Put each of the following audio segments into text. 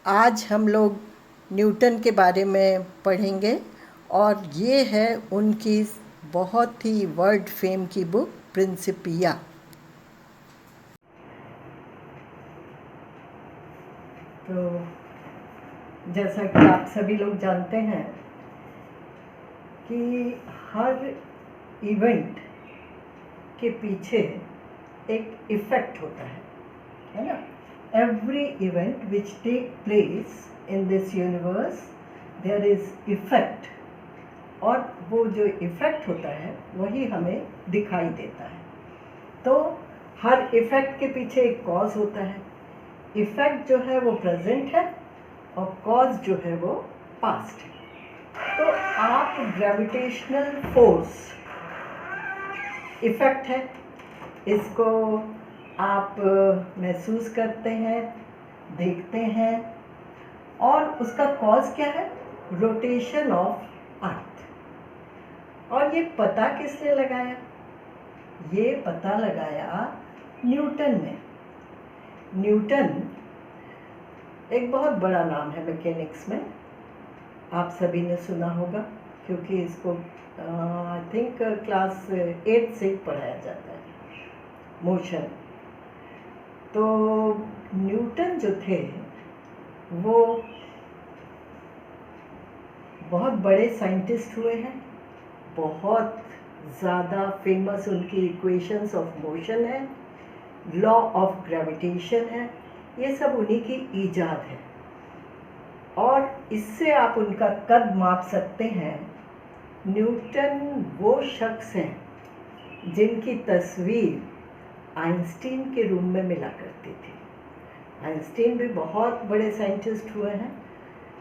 आज हम लोग न्यूटन के बारे में पढ़ेंगे और ये है उनकी बहुत ही वर्ल्ड फेम की बुक प्रिंसिपिया। तो जैसा कि आप सभी लोग जानते हैं कि हर इवेंट के पीछे एक इफ़ेक्ट होता है ना। Every event which take place in this universe, there is effect, और वो जो इफ़ेक्ट होता है वही हमें दिखाई देता है। तो हर इफ़ेक्ट के पीछे एक कॉज होता है। इफ़ेक्ट जो है वो प्रेजेंट है और कॉज जो है वो पास्ट है। तो आप ग्रेविटेशनल फोर्स इफ़ेक्ट है, इसको आप महसूस करते हैं, देखते हैं, और उसका कॉज क्या है? Rotation of earth. और ये पता किसने लगाया? ये पता लगाया न्यूटन ने। न्यूटन एक बहुत बड़ा नाम है मैकेनिक्स में, आप सभी ने सुना होगा, क्योंकि इसको आई थिंक क्लास 8 से पढ़ाया जाता है, मोशन। तो न्यूटन जो थे वो बहुत बड़े साइंटिस्ट हुए हैं, बहुत ज़्यादा फेमस उनकी इक्वेशंस ऑफ मोशन है, लॉ ऑफ ग्रेविटेशन है, ये सब उन्हीं की ईजाद है। और इससे आप उनका कद माप सकते हैं। न्यूटन वो शख्स हैं जिनकी तस्वीर आइंस्टीन के रूम में मिला करती थी। आइंस्टीन भी बहुत बड़े साइंटिस्ट हुए हैं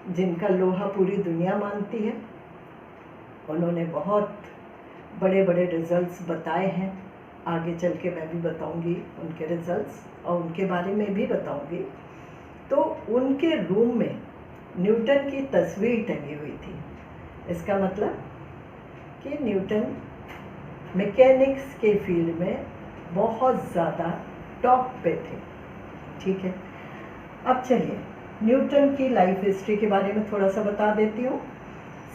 जिनका लोहा पूरी दुनिया मानती है। उन्होंने बहुत बड़े बड़े रिजल्ट्स बताए हैं, आगे चल के मैं भी बताऊंगी उनके रिजल्ट्स और उनके बारे में भी बताऊंगी। तो उनके रूम में न्यूटन की तस्वीर टंगी हुई थी। इसका मतलब कि न्यूटन मैकेनिक्स के फील्ड में बहुत ज़्यादा टॉप पे थे। ठीक है, अब चलिए न्यूटन की लाइफ हिस्ट्री के बारे में थोड़ा सा बता देती हूँ।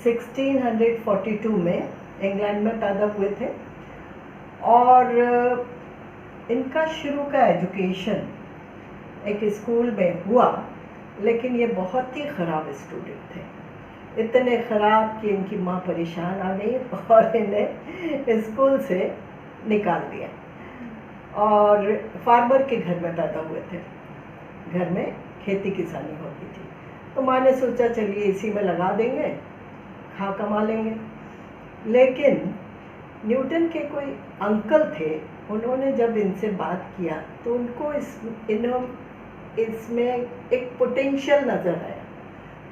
1642 में इंग्लैंड में पैदा हुए थे और इनका शुरू का एजुकेशन एक स्कूल में हुआ, लेकिन ये बहुत ही ख़राब स्टूडेंट थे, इतने ख़राब कि इनकी माँ परेशान आ गई और इन्हें स्कूल से निकाल दिया। और फार्मर के घर में पैदा हुए थे, घर में खेती किसानी होती थी, तो माँ ने सोचा चलिए इसी में लगा देंगे, खा कमा लेंगे। लेकिन न्यूटन के कोई अंकल थे, उन्होंने जब इनसे बात किया तो उनको इसमें एक पोटेंशियल नज़र आया।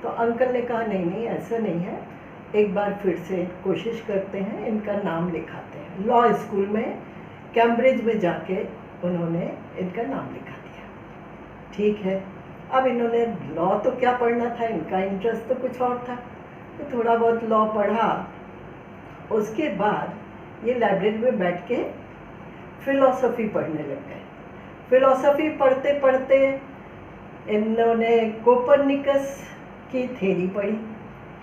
तो अंकल ने कहा नहीं नहीं ऐसा नहीं है, एक बार फिर से कोशिश करते हैं, इनका नाम लिखाते हैं। लॉ स्कूल में कैम्ब्रिज में जाके उन्होंने इनका नाम लिखा दिया। ठीक है, अब इन्होंने लॉ तो क्या पढ़ना था, इनका इंटरेस्ट तो कुछ और था, तो थोड़ा बहुत लॉ पढ़ा। उसके बाद ये लाइब्रेरी में बैठ के फिलॉसफी पढ़ने लग गए। फिलॉसफी पढ़ते पढ़ते इन्होंने कोपरनिकस की थ्योरी पढ़ी,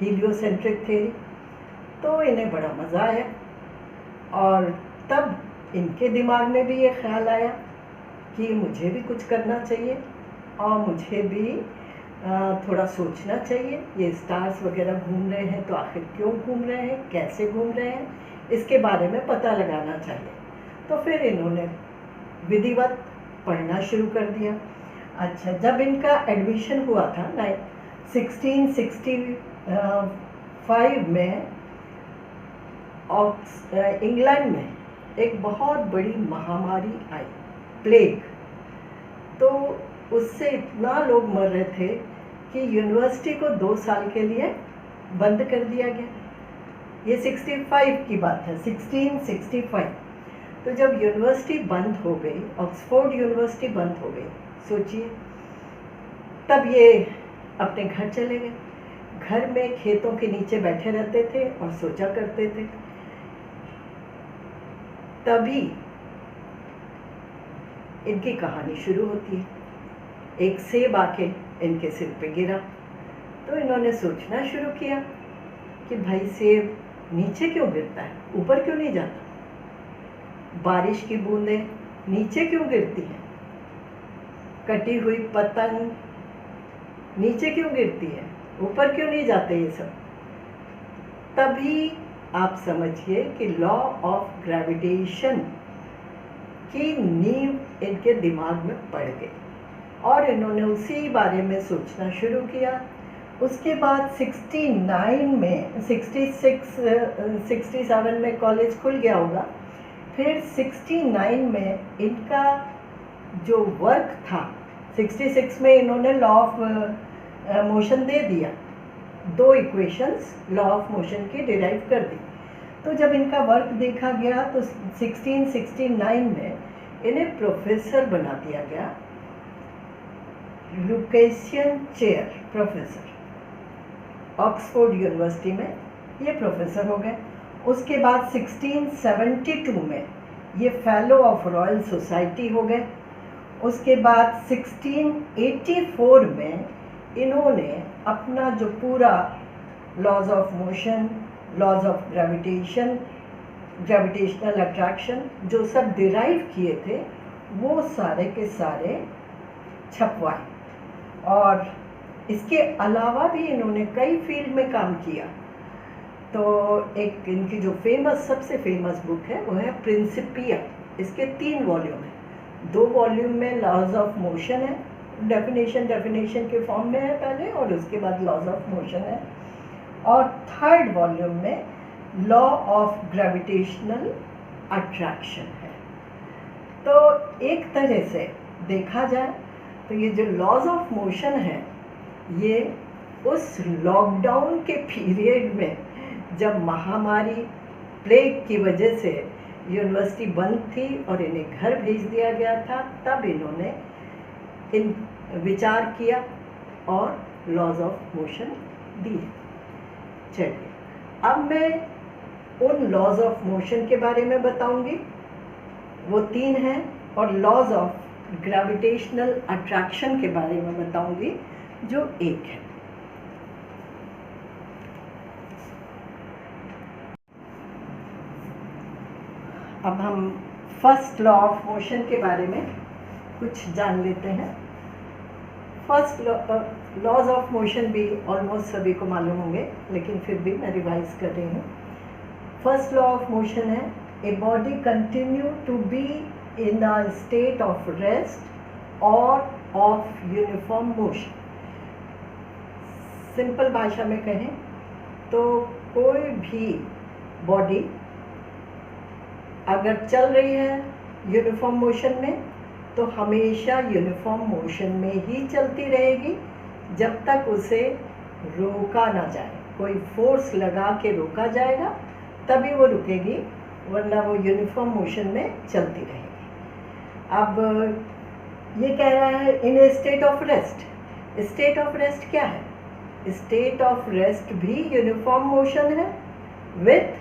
हीलियोसेंट्रिक थ्योरी, तो इन्हें बड़ा मज़ा आया। और तब इनके दिमाग में भी ये ख्याल आया कि मुझे भी कुछ करना चाहिए और मुझे भी थोड़ा सोचना चाहिए। ये स्टार्स वगैरह घूम रहे हैं तो आखिर क्यों घूम रहे हैं, कैसे घूम रहे हैं, इसके बारे में पता लगाना चाहिए। तो फिर इन्होंने विधिवत पढ़ना शुरू कर दिया। अच्छा, जब इनका एडमिशन हुआ था 1665 में इंग्लैंड में एक बहुत बड़ी महामारी आई, प्लेग। तो उससे इतना लोग मर रहे थे कि यूनिवर्सिटी को 2 साल के लिए बंद कर दिया गया। ये 65 की बात है, 1665। तो जब यूनिवर्सिटी बंद हो गई, ऑक्सफोर्ड यूनिवर्सिटी बंद हो गई, सोचिए, तब ये अपने घर चले गए। घर में खेतों के नीचे बैठे रहते थे और सोचा करते थे। तभी इनकी कहानी शुरू होती है। एक सेब आके इनके सिर पे गिरा। तो इन्होंने सोचना शुरू किया कि भाई सेब नीचे क्यों गिरता है, ऊपर क्यों नहीं जाता? बारिश की बूंदें नीचे क्यों गिरती हैं? कटी हुई पतंग नीचे क्यों गिरती है, ऊपर क्यों नहीं जाते ये सब? तभी आप समझिए कि लॉ ऑफ ग्रेविटेशन की नींव इनके दिमाग में पड़ गई और इन्होंने उसी बारे में सोचना शुरू किया। उसके बाद 69 में 67 में कॉलेज खुल गया होगा। फिर 69 में इनका जो वर्क था, 66 में इन्होंने लॉ ऑफ मोशन दे दिया, 2 इक्वेशंस लॉ ऑफ मोशन की डिराइव कर दी। तो जब इनका वर्क देखा गया तो 1669 में इन्हें प्रोफेसर बना दिया गया, लुकेशियन चेयर प्रोफेसर, ऑक्सफोर्ड यूनिवर्सिटी में ये प्रोफेसर हो गए। उसके बाद 1672 में ये फेलो ऑफ रॉयल सोसाइटी हो गए। उसके बाद 1684 में इन्होंने अपना जो पूरा laws of motion, laws of gravitation, gravitational attraction जो सब डिराइव किए थे वो सारे के सारे छपवाए। और इसके अलावा भी इन्होंने कई फील्ड में काम किया। तो एक इनकी जो सबसे फेमस बुक है वो है प्रिंसिपिया। इसके 3 वॉल्यूम हैं। 2 वॉल्यूम में लॉज ऑफ मोशन है, डेफिनेशन के फॉर्म में है पहले, और उसके बाद लॉज ऑफ मोशन है। और 3rd वॉल्यूम में लॉ ऑफ ग्रेविटेशनल अट्रैक्शन है। तो एक तरह से देखा जाए तो ये जो लॉज ऑफ मोशन है ये उस लॉकडाउन के पीरियड में जब महामारी प्लेग की वजह से यूनिवर्सिटी बंद थी और इन्हें घर भेज दिया गया था, तब इन्होंने इन विचार किया और लॉज ऑफ मोशन दिए। चलिए अब मैं उन लॉज ऑफ मोशन के बारे में बताऊंगी, वो 3 हैं, और लॉज ऑफ ग्रेविटेशनल अट्रैक्शन के बारे में बताऊंगी जो 1 है। अब हम फर्स्ट लॉ ऑफ मोशन के बारे में कुछ जान लेते हैं। फर्स्ट लॉज ऑफ मोशन भी ऑलमोस्ट सभी को मालूम होंगे, लेकिन फिर भी मैं रिवाइज कर रही हूँ। फर्स्ट लॉ ऑफ मोशन है a body continue to be in a state of rest और ऑफ यूनिफॉर्म मोशन। सिंपल भाषा में कहें तो कोई भी बॉडी अगर चल रही है यूनिफॉर्म मोशन में तो हमेशा यूनिफॉर्म मोशन में ही चलती रहेगी जब तक उसे रोका ना जाए। कोई फोर्स लगा के रोका जाएगा तभी वो रुकेगी, वरना वो यूनिफॉर्म मोशन में चलती रहेगी। अब ये कह रहा है in a state of rest. State of rest क्या है? स्टेट ऑफ रेस्ट भी यूनिफॉर्म मोशन है with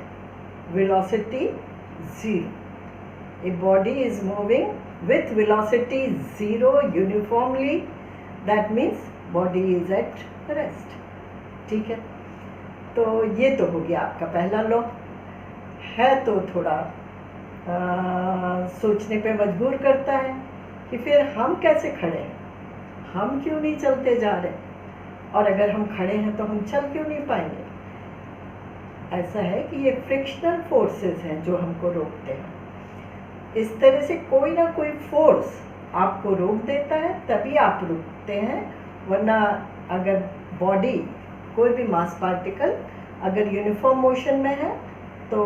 velocity 0. A body is moving with velocity 0 uniformly. That means body is at rest. ठीक है, तो ये तो हो गया आपका पहला लॉ। है तो थोड़ा सोचने पे मजबूर करता है कि फिर हम कैसे खड़े हैं, हम क्यों नहीं चलते जा रहे, और अगर हम खड़े हैं तो हम चल क्यों नहीं पाएंगे। ऐसा है कि ये फ्रिक्शनल फोर्सेस हैं जो हमको रोकते हैं। इस तरह से कोई ना कोई फोर्स आपको रोक देता है तभी आप रुकते हैं, वरना अगर बॉडी कोई भी मास पार्टिकल अगर यूनिफॉर्म मोशन में है तो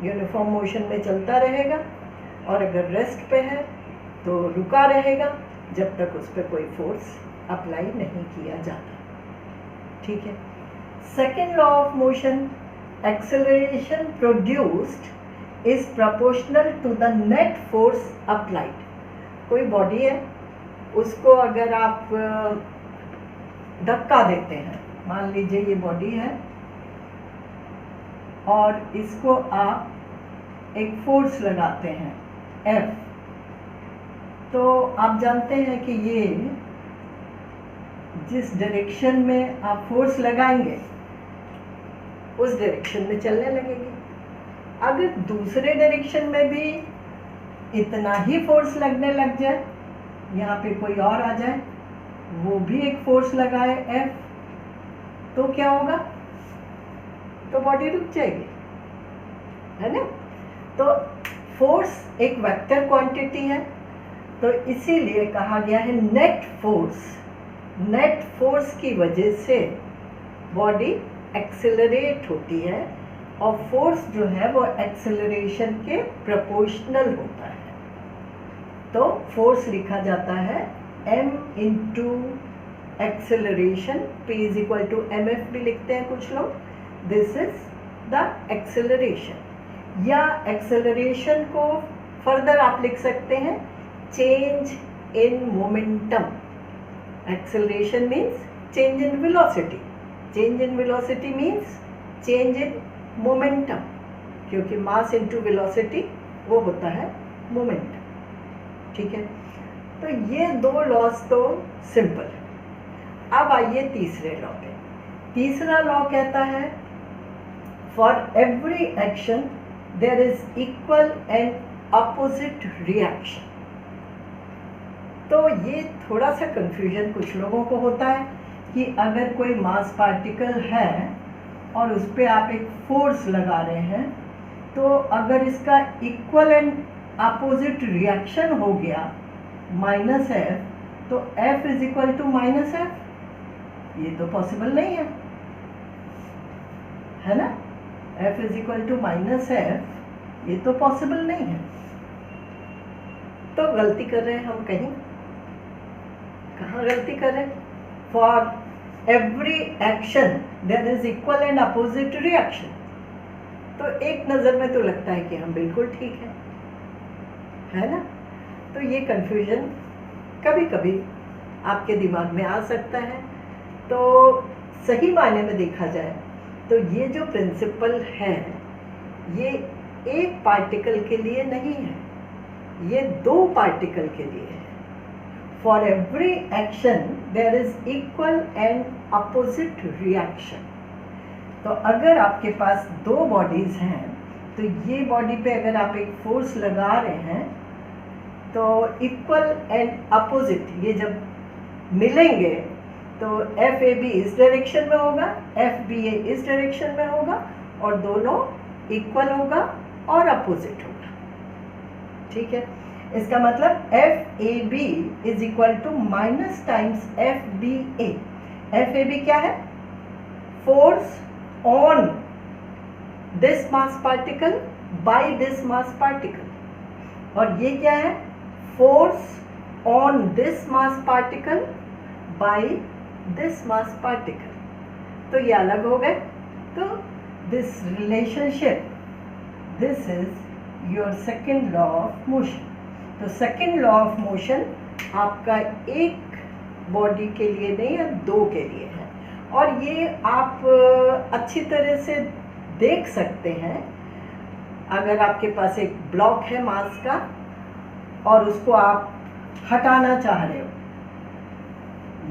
यूनिफॉर्म मोशन में चलता रहेगा, और अगर रेस्ट पे है तो रुका रहेगा जब तक उस पर कोई फोर्स अप्लाई नहीं किया जाता। ठीक है। Second law of motion, acceleration produced is proportional to the net force applied. कोई बॉडी है, उसको अगर आप धक्का देते हैं, मान लीजिए ये बॉडी है और इसको आप एक फोर्स लगाते हैं F, तो आप जानते हैं कि ये जिस डायरेक्शन में आप फोर्स लगाएंगे उस डायरेक्शन में चलने लगेगी। अगर दूसरे डायरेक्शन में भी इतना ही फोर्स लगने लग जाए, यहाँ पे कोई और आ जाए, वो भी एक फोर्स लगाए F, तो क्या होगा? तो बॉडी रुक जाएगी, है ना। तो फोर्स एक वेक्टर क्वांटिटी है, तो इसीलिए कहा गया है नेट फोर्स। नेट फोर्स की वजह से बॉडी एक्सेलरेट होती है, और फोर्स जो है वो एक्सेलरेशन के प्रोपोर्शनल होता है। तो फोर्स लिखा जाता है m into acceleration, p is equal to mf भी लिखते हैं कुछ लोग। This is the acceleration. या एक्सेलरेशन को फर्दर आप लिख सकते हैं change in momentum. Acceleration means change in velocity, change in velocity means change in momentum, क्योंकि मास इंटू वेलोसिटी वो होता है मोमेंटम। ठीक है, तो ये दो लॉज तो सिंपल है। अब आइए तीसरे लॉ पे। तीसरा लॉ कहता है for every action there is equal and opposite reaction. तो ये थोड़ा सा कंफ्यूजन कुछ लोगों को होता है कि अगर कोई मास पार्टिकल है और उस पर आप एक फोर्स लगा रहे हैं, तो अगर इसका इक्वल एंड अपोजिट रिएक्शन हो गया माइनस एफ, तो F is equal to minus F, ये तो पॉसिबल नहीं है ना। F is equal to minus F, ये तो पॉसिबल नहीं है। तो गलती कर रहे हैं हम कहीं, कहाँ गलती कर रहे हैं? For every action there is equal and opposite reaction. तो एक नज़र में तो लगता है कि हम बिल्कुल ठीक है ना। तो ये कंफ्यूजन कभी कभी आपके दिमाग में आ सकता है। तो सही मायने में देखा जाए तो ये जो प्रिंसिपल है ये एक पार्टिकल के लिए नहीं है, ये दो पार्टिकल के लिए है। For every action there is equal and opposite reaction. तो अगर आपके पास दो बॉडीज हैं, तो ये बॉडी पे अगर आप एक फोर्स लगा रहे हैं, तो इक्वल एंड अपोजिट ये जब मिलेंगे तो एफ ए बी इस डायरेक्शन में होगा, एफ बी ए इस डायरेक्शन में होगा, और दोनों इक्वल होगा और अपोजिट होगा। ठीक है, इसका मतलब F A B is equal to minus times F B A. F A B क्या है? Force on this mass particle by this mass particle, और ये क्या है? Force on this mass particle by this mass particle. तो ये अलग हो गए। तो this relationship, this is your second law of motion. तो सेकेंड लॉ ऑफ मोशन आपका एक बॉडी के लिए नहीं है, दो के लिए है। और ये आप अच्छी तरह से देख सकते हैं अगर आपके पास एक ब्लॉक है मास का और उसको आप हटाना चाह रहे हो।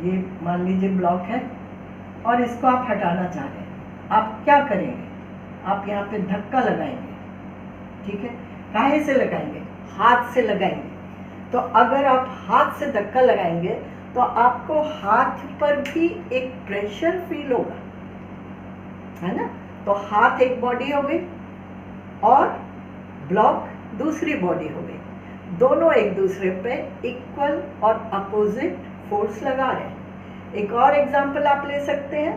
ये मान लीजिए ब्लॉक है और इसको आप हटाना चाह रहे हैं, आप क्या करेंगे? आप यहाँ पे धक्का लगाएंगे। ठीक है, काहे से लगाएंगे? हाथ से लगाएंगे। तो अगर आप हाथ से धक्का लगाएंगे तो आपको हाथ पर भी एक प्रेशर फील होगा, है ना। तो हाथ एक बॉडी हो गई और ब्लॉक दूसरी बॉडी हो गई, दोनों एक दूसरे पे इक्वल और अपोजिट फोर्स लगा रहे हैं। एक और एग्जांपल आप ले सकते हैं।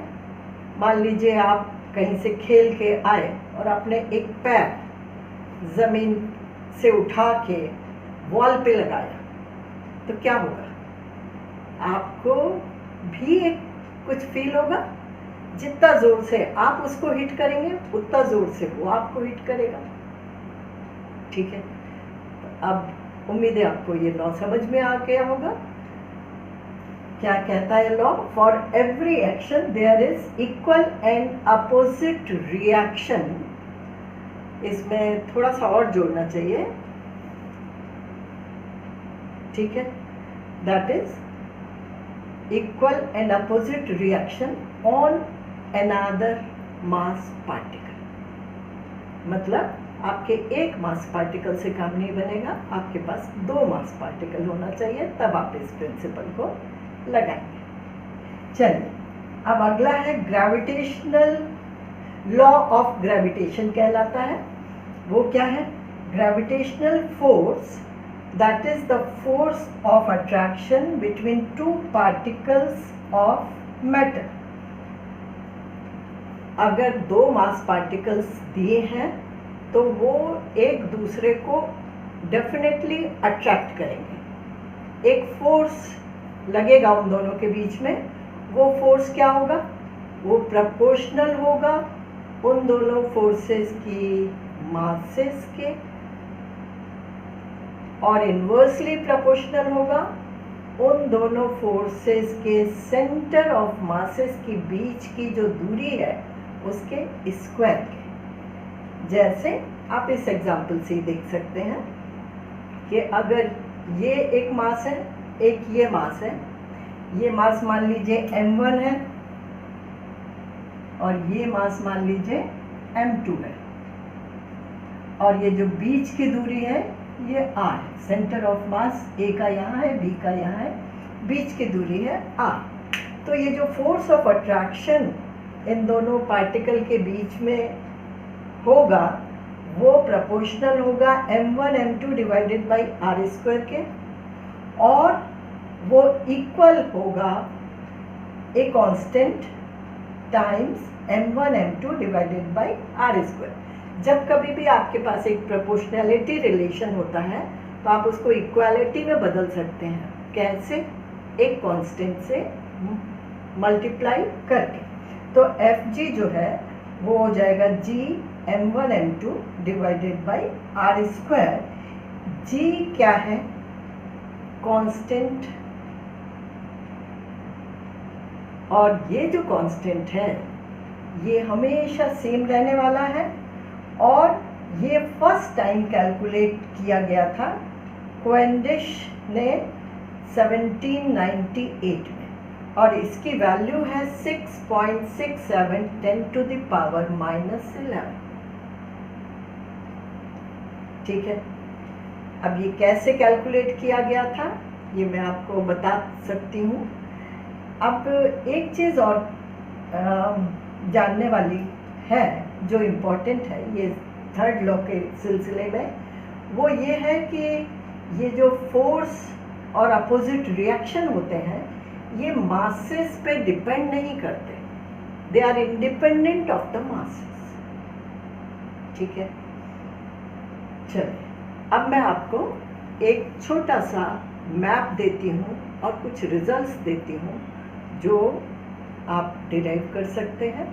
मान लीजिए आप कहीं से खेल के आए और आपने एक पैर जमीन से उठा के वॉल पे लगाया, तो क्या होगा? आपको भी एक कुछ फील होगा। जितना जोर से आप उसको हिट करेंगे उतना जोर से वो आपको हिट करेगा। ठीक है, अब उम्मीद है आपको ये लॉ समझ में आ गया होगा। क्या कहता है law? For every action there is equal and opposite reaction. इसमें थोड़ा सा और जोड़ना चाहिए। ठीक है, that is equal and opposite reaction on another mass particle। मतलब आपके एक मास पार्टिकल से काम नहीं बनेगा, आपके पास दो मास पार्टिकल होना चाहिए, तब आप इस प्रिंसिपल को लगाएंगे। चलिए, अब अगला है ग्रेविटेशनल लॉ ऑफ ग्रेविटेशन कहलाता है। वो क्या है? Gravitational force that is the force of attraction between two particles of matter. अगर दो मास पार्टिकल्स दिए हैं तो वो एक दूसरे को डेफिनेटली अट्रैक्ट करेंगे। एक फोर्स लगेगा उन दोनों के बीच में, वो फोर्स क्या होगा? वो प्रोपोर्शनल होगा उन दोनों फोर्सेस की मासेस के, और इन्वर्सली प्रोपोर्शनल होगा उन दोनों फोर्सेस के सेंटर ऑफ मासेस के बीच की जो दूरी है उसके स्क्वायर के। जैसे आप इस एग्जाम्पल से ही देख सकते हैं कि अगर ये एक मास है, एक ये मास है, ये मास मान लीजिए m1 है और ये मास मान लीजिए m2 है, और ये जो बीच की दूरी है ये r है। सेंटर ऑफ मास a का यहाँ है, b का यहाँ है, बीच की दूरी है r। तो ये जो फोर्स ऑफ अट्रैक्शन इन दोनों पार्टिकल के बीच में होगा वो प्रोपोर्शनल होगा m1 m2 divided by r square के, और वो इक्वल होगा a constant times m1 m2 divided by r square. जब कभी भी आपके पास एक प्रोपोर्शनैलिटी रिलेशन होता है तो आप उसको इक्वालिटी में बदल सकते हैं। कैसे? एक कांस्टेंट से मल्टीप्लाई करके। तो Fg जो है वो हो जाएगा g m1 m2 divided by r square. g क्या है? कांस्टेंट, और ये जो कांस्टेंट है ये हमेशा सेम रहने वाला है, और ये फर्स्ट टाइम कैलकुलेट किया गया था क्वेंडिश ने 1798 में, और इसकी वैल्यू है 6.67 10 टू द पावर -11। ठीक है, अब ये कैसे कैलकुलेट किया गया था ये मैं आपको बता सकती हूँ। अब एक चीज़ और जानने वाली है जो इम्पोर्टेंट है ये थर्ड लॉ के सिलसिले में, वो ये है कि ये जो फोर्स और अपोजिट रिएक्शन होते हैं ये मासेस पे डिपेंड नहीं करते, they are independent of the masses. ठीक है, चलिए अब मैं आपको एक छोटा सा मैप देती हूँ और कुछ रिजल्ट्स देती हूँ जो आप डिराइव कर सकते हैं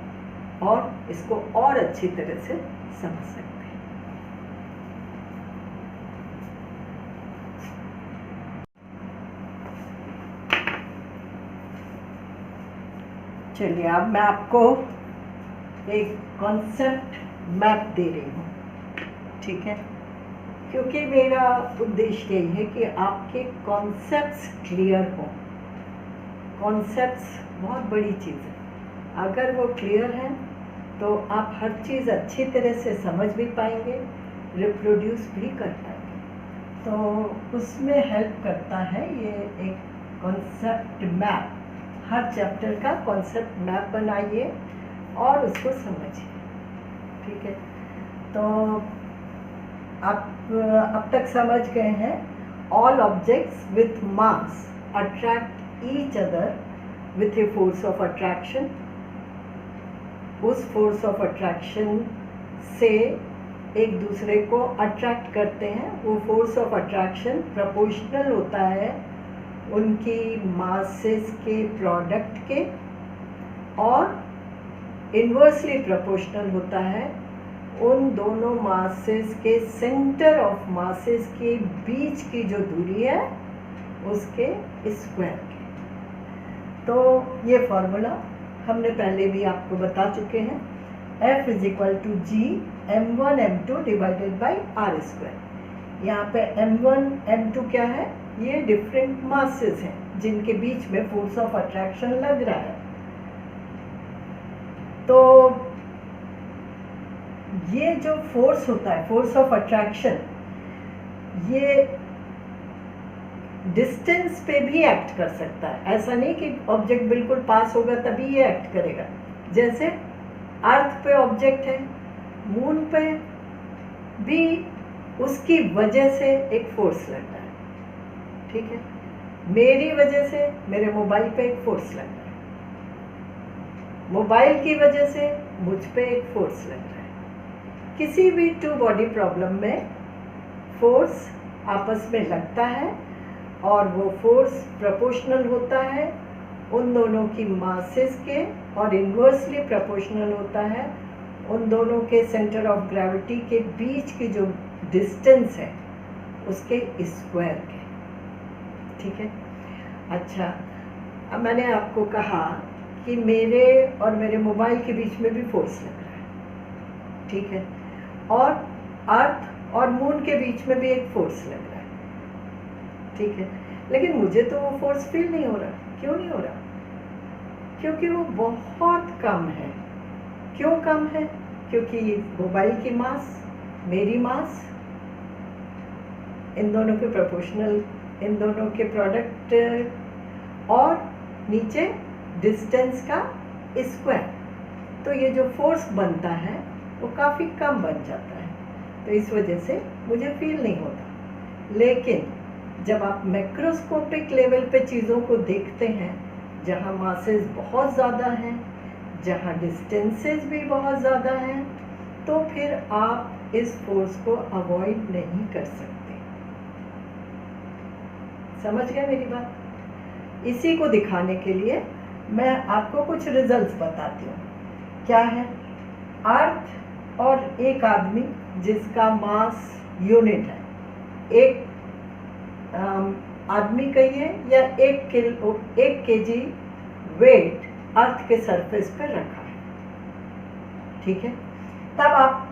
और इसको और अच्छी तरह से समझ सकते हैं। चलिए अब मैं आपको एक कॉन्सेप्ट मैप दे रही हूँ। ठीक है, क्योंकि मेरा उद्देश्य यही है कि आपके कॉन्सेप्ट्स क्लियर हों। कॉन्सेप्ट्स बहुत बड़ी चीज़ है, अगर वो क्लियर हैं तो आप हर चीज़ अच्छी तरह से समझ भी पाएंगे, रिप्रोड्यूस भी कर पाएंगे। तो उसमें हेल्प करता है ये एक कॉन्सेप्ट मैप। हर चैप्टर का कॉन्सेप्ट मैप बनाइए और उसको समझिए। ठीक है, तो आप अब तक समझ गए हैं all objects with mass attract each other with a force of attraction. उस फोर्स ऑफ अट्रैक्शन से एक दूसरे को अट्रैक्ट करते हैं। वो फोर्स ऑफ अट्रैक्शन प्रोपोर्शनल होता है उनकी मासेस के प्रोडक्ट के, और इन्वर्सली प्रोपोर्शनल होता है उन दोनों मासेस के सेंटर ऑफ मासेस के बीच की जो दूरी है उसके स्क्वायर के। तो ये फॉर्मूला हमने पहले भी आपको बता चुके हैं। F is equal to G m1 m2 divided by r²। यहाँ पे m1 m2 क्या है? ये डिफरेंट मासेस हैं, जिनके बीच में फोर्स ऑफ अट्रैक्शन लग रहा है। तो ये जो फोर्स होता है, फोर्स ऑफ अट्रैक्शन, ये डिस्टेंस पे भी एक्ट कर सकता है। ऐसा नहीं कि ऑब्जेक्ट बिल्कुल पास होगा तभी ये एक्ट करेगा। जैसे अर्थ पे ऑब्जेक्ट है, मून पे भी उसकी वजह से एक फोर्स लग रहा है, ठीक है। मेरी वजह से मेरे मोबाइल पे एक फोर्स लग रहा है, मोबाइल की वजह से मुझ पे एक फोर्स लग रहा है। किसी भी टू बॉडी प्रॉब्लम में फोर्स आपस में लगता है और वो फोर्स प्रोपोर्शनल होता है उन दोनों की मासेस के, और इन्वर्सली प्रोपोर्शनल होता है उन दोनों के सेंटर ऑफ ग्रेविटी के बीच की जो डिस्टेंस है उसके स्क्वायर के, ठीक है। अच्छा, अब मैंने आपको कहा कि मेरे और मेरे मोबाइल के बीच में भी फोर्स लग रहा है, ठीक है, और अर्थ और मून के बीच में भी एक फोर्स लग रहा है, ठीक है। लेकिन मुझे तो वो फोर्स फील नहीं हो रहा। क्यों नहीं हो रहा? क्योंकि वो बहुत कम है। क्यों कम है? क्योंकि मोबाइल की मास, मेरी मास, इन दोनों के प्रोपोर्शनल, इन दोनों के प्रोडक्ट, और नीचे डिस्टेंस का स्क्वायर, तो ये जो फोर्स बनता है वो काफ़ी कम बन जाता है। तो इस वजह से मुझे फील नहीं होता। लेकिन जब आप मैक्रोस्कोपिक लेवल पे चीज़ों को देखते हैं, जहाँ मासेस बहुत ज़्यादा हैं, जहाँ डिस्टेंसेस भी बहुत ज़्यादा हैं, तो फिर आप इस फोर्स को अवॉइड नहीं कर सकते। समझ गए मेरी बात? इसी को दिखाने के लिए मैं आपको कुछ रिजल्ट्स बताती हूँ। क्या है? अर्थ और एक आदमी जिसका मास यूनिट है, एक आदमी कहिए या 1 kg वेट अर्थ के सरफेस पर रखा है, ठीक है। तब आप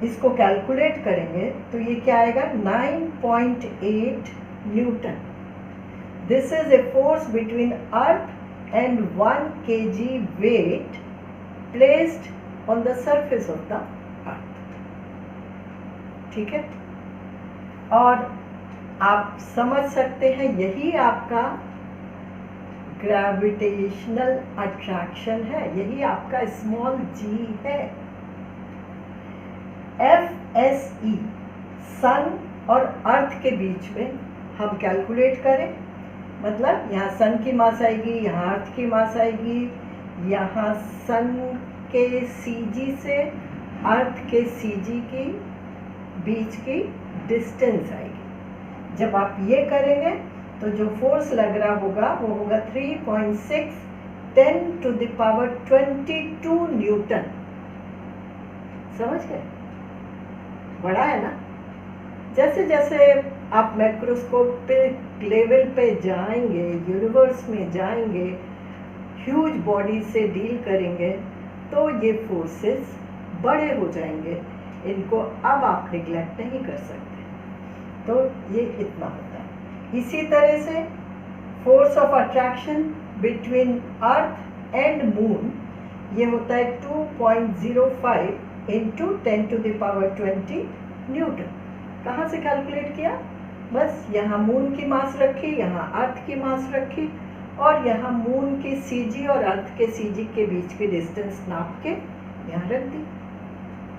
इसको कैलकुलेट करेंगे तो ये क्या आएगा? 9.8 newton. This is a force between earth and 1 kg weight placed on the surface of the earth, ठीक है। और आप समझ सकते हैं यही आपका ग्रेविटेशनल अट्रैक्शन है, यही आपका स्मॉल g है। FSE, सन और अर्थ के बीच में हम कैलकुलेट करें, मतलब यहाँ सन की मास आएगी, यहाँ अर्थ की मास आएगी, यहाँ सन के CG से अर्थ के CG की बीच की डिस्टेंस आएगी। जब आप ये करेंगे तो जो फोर्स लग रहा होगा वो होगा 3.6 10⁻22 न्यूटन। समझ गए? बड़ा है ना? जैसे जैसे आप मैक्रोस्कोपिक लेवल पे जाएंगे, यूनिवर्स में जाएंगे, ह्यूज बॉडी से डील करेंगे, तो ये फोर्सेस बड़े हो जाएंगे। इनको अब आप निगलेक्ट नहीं कर सकते। तो ये इतना होता है। इसी तरह से force of attraction between earth and moon, ये होता है 2.05 इंटू 10⁻20 न्यूटन। कहाँ से कैलकुलेट किया? बस यहाँ मून की मास रखी, यहाँ अर्थ की मास रखी, और यहाँ मून की CG और अर्थ के CG के बीच की डिस्टेंस नाप के यहाँ रख दी।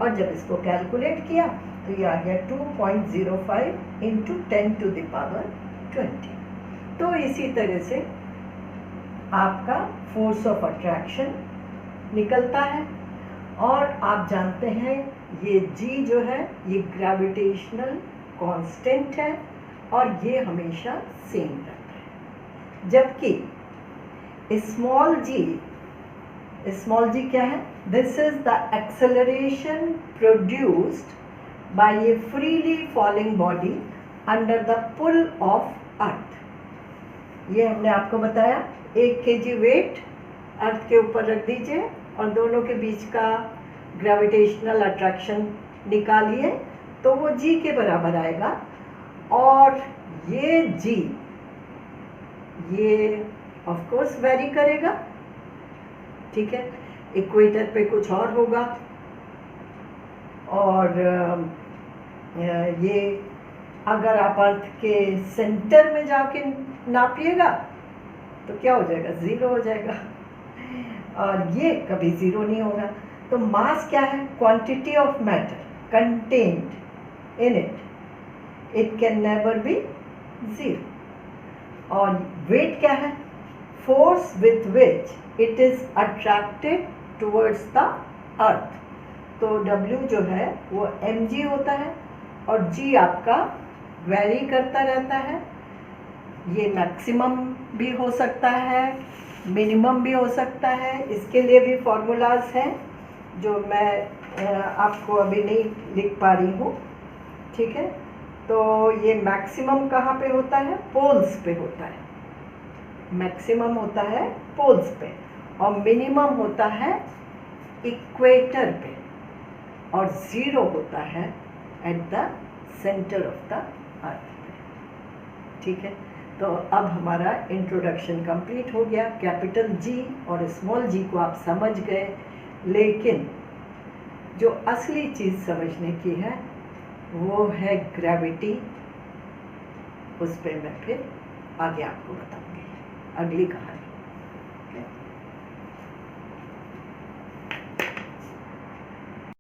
और जब इसको कैलकुलेट किया तो ये आ गया 2.05 इंटू 10⁻20। तो इसी तरह से आपका फोर्स ऑफ अट्रैक्शन निकलता है। और आप जानते हैं ये G जो है ये ग्रेविटेशनल कांस्टेंट है और ये हमेशा सेम रहता है। जबकि स्मॉल g क्या है? This is the acceleration produced by a freely falling body under the pull of earth। ये हमने आपको बताया, 1 kg वेट अर्थ के ऊपर रख दीजिए और दोनों के बीच का ग्रेविटेशनल अट्रैक्शन निकालिए तो वो G के बराबर आएगा। और ये G ये ऑफ कोर्स वेरी करेगा, ठीक है। इक्वेटर पे कुछ और होगा, और ये अगर आप अर्थ के सेंटर में जाके नापिएगा तो क्या हो जाएगा, ज़ीरो हो जाएगा, और ये कभी ज़ीरो नहीं होगा। तो मास क्या है, quantity of matter contained in it, it can never be zero. और वेट क्या है, force with which it is attracted towards the earth. तो W जो है वो mg होता है, और G आपका वेरी करता रहता है। ये मैक्सिमम भी हो सकता है, मिनिमम भी हो सकता है, इसके लिए भी फॉर्मूलाज हैं जो मैं आपको अभी नहीं लिख पा रही हूँ, ठीक है। तो ये मैक्सिमम कहाँ पे होता है, पोल्स पे होता है। मैक्सिमम होता है पोल्स पे, और मिनिमम होता है इक्वेटर पे, और ज़ीरो होता है at the centre of the अर्थ पे, ठीक है। तो अब हमारा इंट्रोडक्शन कंप्लीट हो गया। कैपिटल G और स्मॉल g को आप समझ गए, लेकिन जो असली चीज़ समझने की है वो है ग्रेविटी। उस पर मैं फिर आगे आपको बताऊंगी अगली कहानी।